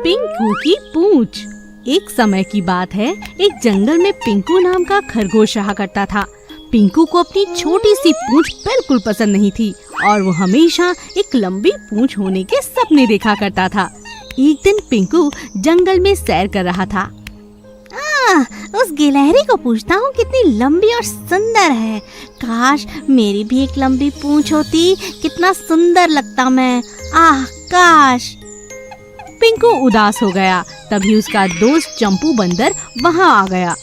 पिंकू की पूंछ। एक समय की बात है, एक जंगल में पिंकू नाम का खरगोश रहा करता था। पिंकू को अपनी छोटी सी पूंछ बिल्कुल पसंद नहीं थी और वो हमेशा एक लंबी पूंछ होने के सपने देखा करता था। एक दिन पिंकू जंगल में सैर कर रहा था। उस गिलहरी को पूछता हूँ कितनी लंबी और सुंदर है। काश मेरी भी एक लंबी पूंछ होती, कितना सुंदर लगता मैं। काश। पिंकू उदास हो गया। तभी उसका दोस्त चंपू बंदर वहाँ आ गया।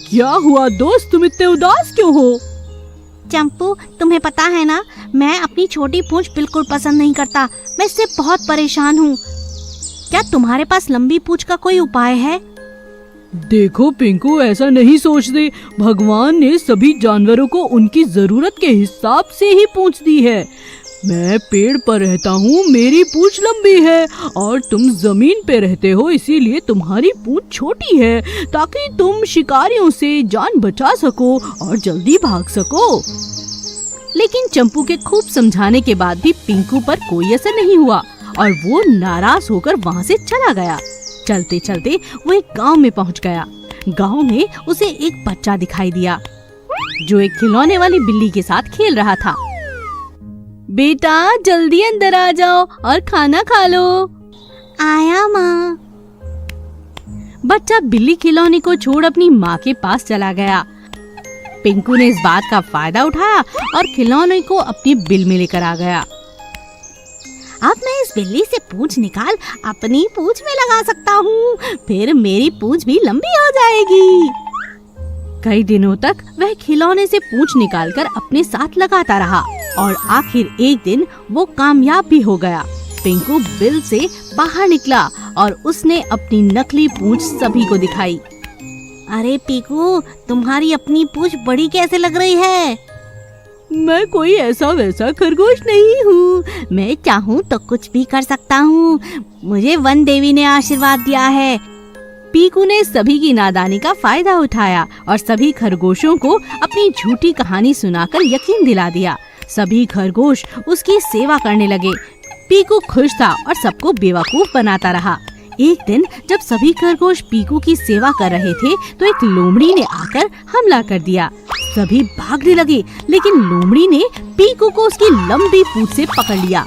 क्या हुआ दोस्त, तुम इतने उदास क्यों हो? चंपू, तुम्हें पता है ना, मैं अपनी छोटी पूंछ बिल्कुल पसंद नहीं करता। मैं इससे बहुत परेशान हूँ। क्या तुम्हारे पास लंबी पूंछ का कोई उपाय है? देखो पिंकू, ऐसा नहीं सोचते। भगवान ने सभी जानवरों को उनकी जरूरत के हिसाब से ही पूंछ दी है। मैं पेड़ पर रहता हूँ, मेरी पूंछ लंबी है, और तुम जमीन पे रहते हो, इसीलिए तुम्हारी पूंछ छोटी है, ताकि तुम शिकारियों से जान बचा सको और जल्दी भाग सको। लेकिन चंपू के खूब समझाने के बाद भी पिंकू पर कोई असर नहीं हुआ और वो नाराज होकर वहाँ से चला गया। चलते चलते वो एक गांव में पहुँच गया। गांव में उसे एक बच्चा दिखाई दिया जो एक खिलौने वाली बिल्ली के साथ खेल रहा था। बेटा, जल्दी अंदर आ जाओ और खाना खा लो। आया माँ। बच्चा बिल्ली खिलौने को छोड़ अपनी माँ के पास चला गया। पिंकू ने इस बात का फायदा उठाया और खिलौने को अपनी बिल में लेकर आ गया। अब मैं इस बिल्ली से पूंछ निकाल अपनी पूंछ में लगा सकता हूँ, फिर मेरी पूंछ भी लंबी हो जाएगी। कई दिनों तक वह खिलौने से पूंछ निकालकर अपने साथ लगाता रहा और आखिर एक दिन वो कामयाब भी हो गया। पिंकू बिल से बाहर निकला और उसने अपनी नकली पूंछ सभी को दिखाई। अरे पिंकू, तुम्हारी अपनी पूंछ बड़ी कैसे लग रही है? मैं कोई ऐसा वैसा खरगोश नहीं हूँ। मैं चाहूँ तो कुछ भी कर सकता हूँ। मुझे वन देवी ने आशीर्वाद दिया है। पीकू ने सभी की नादानी का फायदा उठाया और सभी खरगोशों को अपनी झूठी कहानी सुनाकर यकीन दिला दिया। सभी खरगोश उसकी सेवा करने लगे। पीकू खुश था और सबको बेवकूफ बनाता रहा। एक दिन जब सभी खरगोश पीकू की सेवा कर रहे थे तो एक लोमड़ी ने आकर हमला कर दिया। सभी भागने लगे, लेकिन लोमड़ी ने पीकू को उसकी लंबी पूंछ से पकड़ लिया।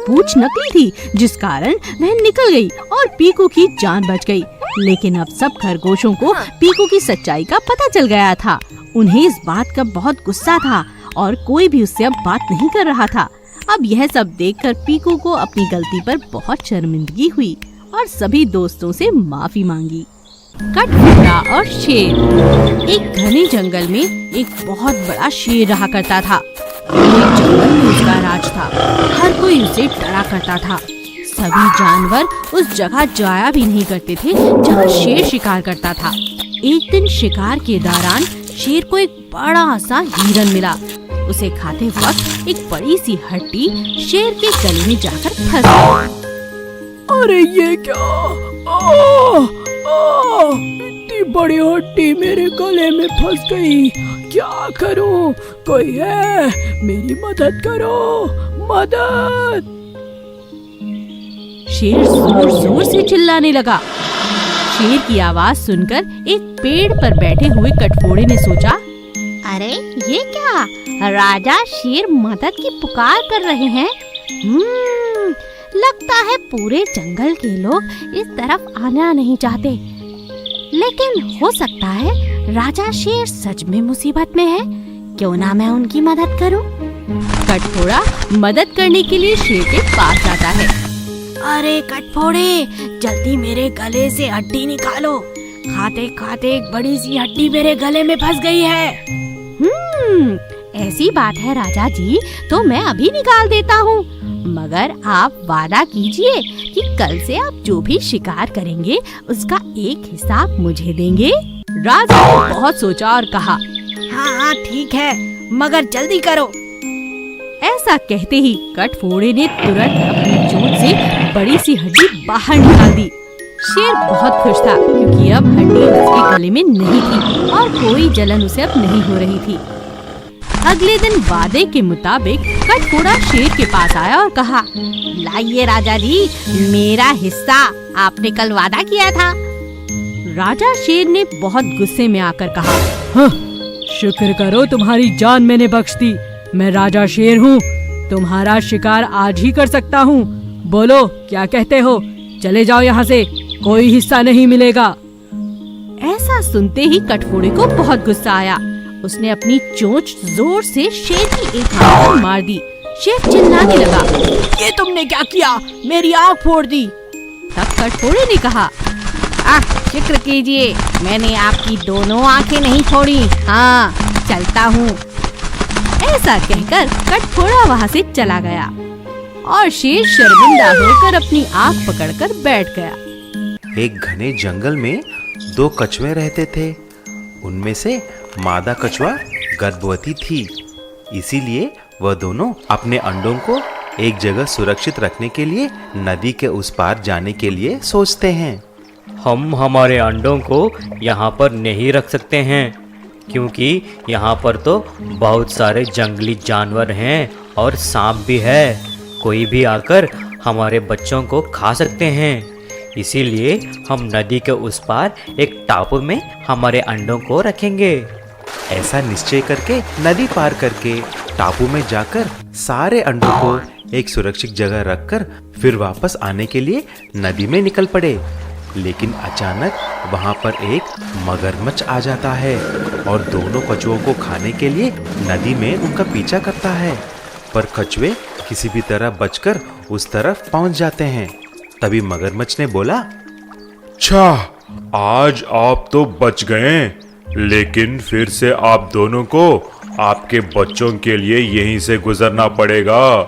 पूंछ नकली थी, जिस कारण वह निकल गई और पीकू की जान बच गई। लेकिन अब सब खरगोशों को पीकू की सच्चाई का पता चल गया था। उन्हें इस बात का बहुत गुस्सा था और कोई भी उससे अब बात नहीं कर रहा था। अब यह सब देखकर पीकू को अपनी गलती पर बहुत शर्मिंदगी हुई और सभी दोस्तों से माफी मांगी। कठफोड़ा और शेर। एक घने जंगल में एक बहुत बड़ा शेर रहा करता था। एक जंगल में उसका राज था। हर कोई उसे डरा करता था। सभी जानवर उस जगह जाया भी नहीं करते थे जहाँ शेर शिकार करता था। एक दिन शिकार के दौरान शेर को एक बड़ा सा हिरन मिला। उसे खाते वक्त एक बड़ी सी हड्डी शेर के गले में जाकर फंस गई। अरे ये क्या? इतनी बड़ी हड्डी मेरे गले में फंस गई। क्या करूं? कोई है? मेरी मदद करो, मदद! शेर जोर जोर से चिल्लाने लगा। शेर की आवाज सुनकर एक पेड़ पर बैठे हुए कठफोड़े ने सोचा, अरे ये क्या? राजा शेर मदद की पुकार कर रहे हैं। लगता है पूरे जंगल के लोग इस तरफ आना नहीं चाहते। लेकिन हो सकता है राजा शेर सच में मुसीबत में है। क्यों ना मैं उनकी मदद करूं? कठफोड़ा मदद करने के लिए शेर के पास जाता है। अरे कठफोड़े, जल्दी मेरे गले से हड्डी निकालो। खाते खाते एक बड़ी सी हड्डी मेरे गले में फंस गई है। ऐसी बात है राजा जी, तो मैं अभी निकाल देता हूँ, मगर आप वादा कीजिए कि कल से आप जो भी शिकार करेंगे उसका एक हिसाब मुझे देंगे। राजा ने बहुत सोचा और कहा, हाँ ठीक है, मगर जल्दी करो। ऐसा कहते ही कठफोड़े ने तुरंत अपनी चोंच से बड़ी सी हड्डी बाहर निकाल दी। शेर बहुत खुश था क्योंकि अब हड्डी उसके गले में नहीं थी और कोई जलन उसे अब नहीं हो रही थी। अगले दिन वादे के मुताबिक कटघोड़ा शेर के पास आया और कहा, लाइए राजा जी, मेरा हिस्सा, आपने कल वादा किया था। राजा शेर ने बहुत गुस्से में आकर कहा, हाँ, शुक्र करो तुम्हारी जान मैंने बख्श दी। मैं राजा शेर हूँ, तुम्हारा शिकार आज ही कर सकता हूँ। बोलो क्या कहते हो? चले जाओ यहाँ से, कोई हिस्सा नहीं मिलेगा। ऐसा सुनते ही कटघोड़े को बहुत गुस्सा आया। उसने अपनी चोंच जोर से शेर की एक आंख में मार दी। शेर चिल्लाने लगा, ये तुमने क्या किया? मेरी आँख फोड़ दी। तब कटघोड़े ने कहा, शुक्र कीजिए, मैंने आपकी दोनों आंखें नहीं फोड़ी। हाँ, चलता हूँ। ऐसा कहकर कटघोड़ा वहाँ से चला गया और शेर शर्मिंदा होकर अपनी आंख पकड़कर बैठ गया। एक घने जंगल में दो कछुए रहते थे। उनमें से मादा कछुआ गर्भवती थी, इसीलिए वह दोनों अपने अंडों को एक जगह सुरक्षित रखने के लिए नदी के उस पार जाने के लिए सोचते हैं। हम हमारे अंडों को यहाँ पर नहीं रख सकते हैं, क्योंकि यहाँ पर तो बहुत सारे जंगली जानवर हैं और सांप भी है। कोई भी आकर हमारे बच्चों को खा सकते हैं। इसीलिए हम नदी के उस पार एक टापू में हमारे अंडों को रखेंगे। ऐसा निश्चय करके नदी पार करके टापू में जाकर सारे अंडों को एक सुरक्षित जगह रखकर फिर वापस आने के लिए नदी में निकल पड़े। लेकिन अचानक वहां पर एक मगरमच्छ आ जाता है और दोनों कछुओं को खाने के लिए नदी में उनका पीछा करता है। पर कछुए किसी भी तरह बचकर उस तरफ पहुंच जाते हैं। तभी मगरमच्छ ने बोला, अच्छा, आज आप तो बच गए, लेकिन फिर से आप दोनों को आपके बच्चों के लिए यहीं से गुजरना पड़ेगा,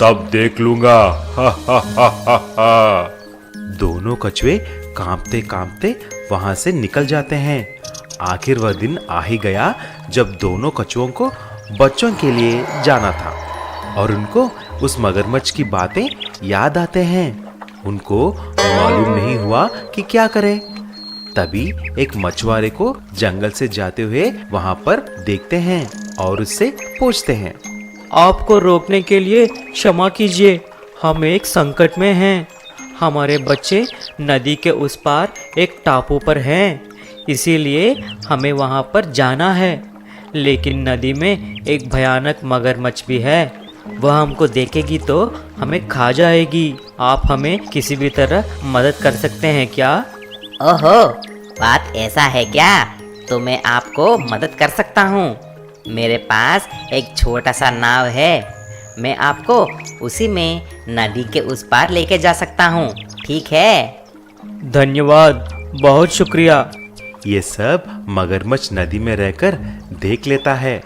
तब देख लूंगा। हा हा हा हा हा। दोनों कछुए कांपते कांपते वहां से निकल जाते हैं। आखिर वह दिन आ ही गया जब दोनों कछुओं को बच्चों के लिए जाना था और उनको उस मगरमच्छ की बातें याद आते हैं। उनको मालूम नहीं हुआ कि क्या करें। तभी एक मछुआरे को जंगल से जाते हुए वहां पर देखते हैं और उससे पूछते हैं, आपको रोकने के लिए क्षमा कीजिए, हम एक संकट में हैं। हमारे बच्चे नदी के उस पार एक टापू पर हैं, इसीलिए हमें वहां पर जाना है। लेकिन नदी में एक भयानक मगरमच्छ भी है, वह हमको देखेगी तो हमें खा जाएगी। आप हमें किसी भी तरह मदद कर सकते हैं क्या? ओहो, बात ऐसा है क्या? तो मैं आपको मदद कर सकता हूँ। मेरे पास एक छोटा सा नाव है, मैं आपको उसी में नदी के उस पार लेके जा सकता हूँ, ठीक है? धन्यवाद, बहुत शुक्रिया। ये सब मगरमच्छ नदी में रहकर देख लेता है।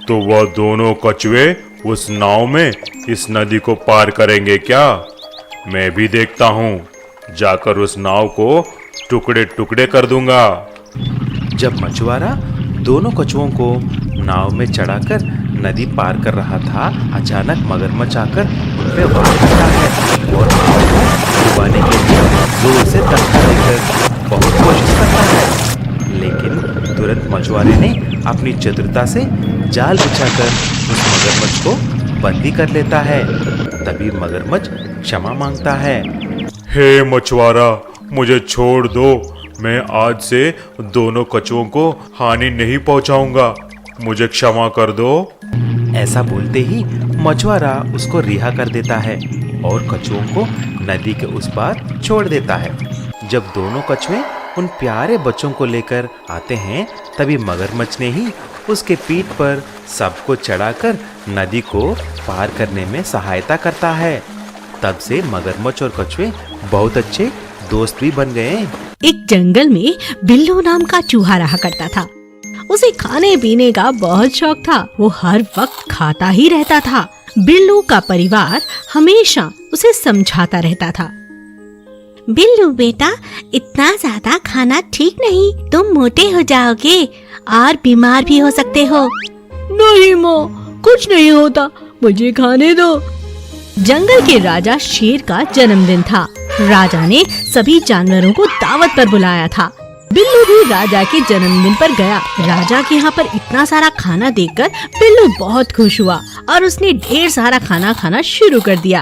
तो वह दोनों कछुए उस नाव में इस नदी को पार करेंगे क्या? मैं भी देखता हूँ, जाकर उस नाव को टुकड़े टुकड़े कर दूंगा। जब मछुआरा दोनों कछुओं को नाव में चढ़ाकर नदी पार कर रहा था, अचानक मगरमच्छ आकर उन पे वार करता है और नाव को डुबाने के लिए जोर से धक्का देकर बहुत कोशिश करता है। लेकिन तुरंत मछुआरे ने अपनी चतुरता से जाल बिछाकर उस मगरमच्छ को बंदी कर लेता है। तभी मगरमच्छ क्षमा मांगता है। हे मछुआरा, मुझे छोड़ दो, मैं आज से दोनों कछुओं को हानि नहीं पहुंचाऊंगा, मुझे क्षमा कर दो। ऐसा बोलते ही मछुआरा उसको रिहा कर देता है और कछुओं को नदी के उस पार छोड़ देता है। जब दोनों कछुए उन प्यारे बच्चों को लेकर आते हैं, तभी मगरमच्छ ने ही उसके पीठ पर सबको चढ़ाकर नदी को पार करने में सहायता करता है। तब से मगरमच्छ और कछुए बहुत अच्छे दोस्त भी बन गए। एक जंगल में बिल्लू नाम का चूहा रहा करता था। उसे खाने पीने का बहुत शौक था, वो हर वक्त खाता ही रहता था। बिल्लू का परिवार हमेशा उसे समझाता रहता था, बिल्लू बेटा, इतना ज्यादा खाना ठीक नहीं, तुम मोटे हो जाओगे और बीमार भी हो सकते हो। नहीं माँ, कुछ नहीं होता, मुझे खाने दो। जंगल के राजा शेर का जन्मदिन था। राजा ने सभी जानवरों को दावत पर बुलाया था। बिल्लू भी राजा के जन्मदिन पर गया। राजा के यहाँ पर इतना सारा खाना देखकर बिल्लू बहुत खुश हुआ और उसने ढेर सारा खाना खाना शुरू कर दिया।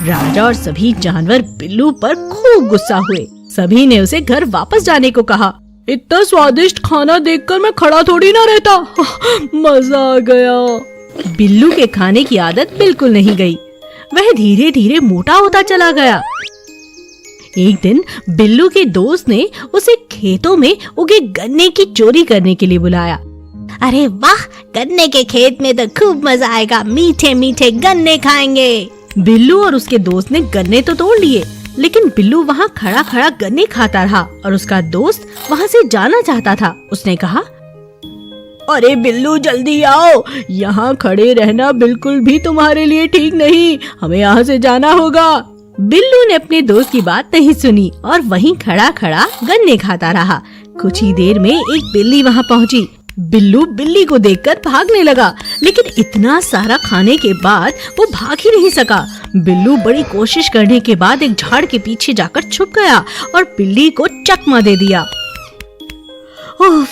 राजा और सभी जानवर बिल्लू पर खूब गुस्सा हुए। सभी ने उसे घर वापस जाने को कहा। इतना स्वादिष्ट खाना देखकर मैं खड़ा थोड़ी ना रहता। मजा आ गया। बिल्लू के खाने की आदत बिल्कुल नहीं गई। वह धीरे धीरे मोटा होता चला गया। एक दिन बिल्लू के दोस्त ने उसे खेतों में उगे गन्ने की चोरी करने के लिए बुलाया। अरे वाह, गन्ने के खेत में तो खूब मजा आएगा, मीठे मीठे गन्ने खाएंगे। बिल्लू और उसके दोस्त ने गन्ने तो तोड़ लिए, लेकिन बिल्लू वहाँ खड़ा खड़ा गन्ने खाता रहा और उसका दोस्त वहाँ से जाना चाहता था। उसने कहा, अरे बिल्लू जल्दी आओ, यहाँ खड़े रहना बिल्कुल भी तुम्हारे लिए ठीक नहीं, हमें यहाँ से जाना होगा। बिल्लू ने अपने दोस्त की बात नहीं सुनी और वहीं खड़ा खड़ा गन्ने खाता रहा। कुछ ही देर में एक बिल्ली वहाँ पहुँची। बिल्लू बिल्ली को देखकर भागने लगा, लेकिन इतना सारा खाने के बाद वो भाग ही नहीं सका। बिल्लू बड़ी कोशिश करने के बाद एक झाड़ के पीछे जाकर छुप गया और बिल्ली को चकमा दे दिया। उफ,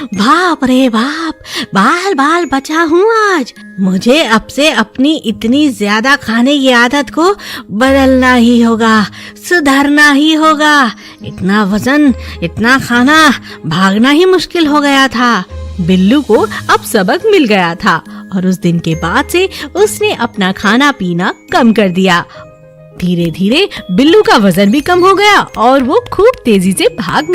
बाप रे बाप, बाल बाल बचा हूँ आज। मुझे अब से अपनी इतनी ज्यादा खाने की आदत को बदलना ही होगा, सुधारना ही होगा। इतना वजन, इतना खाना, भागना ही मुश्किल हो गया था। बिल्लू को अब सबक मिल गया था और उस दिन के बाद से उसने अपना खाना पीना कम कर दिया। धीरे धीरे बिल्लू का वजन भी कम हो गया और वो खूब तेजी से भागने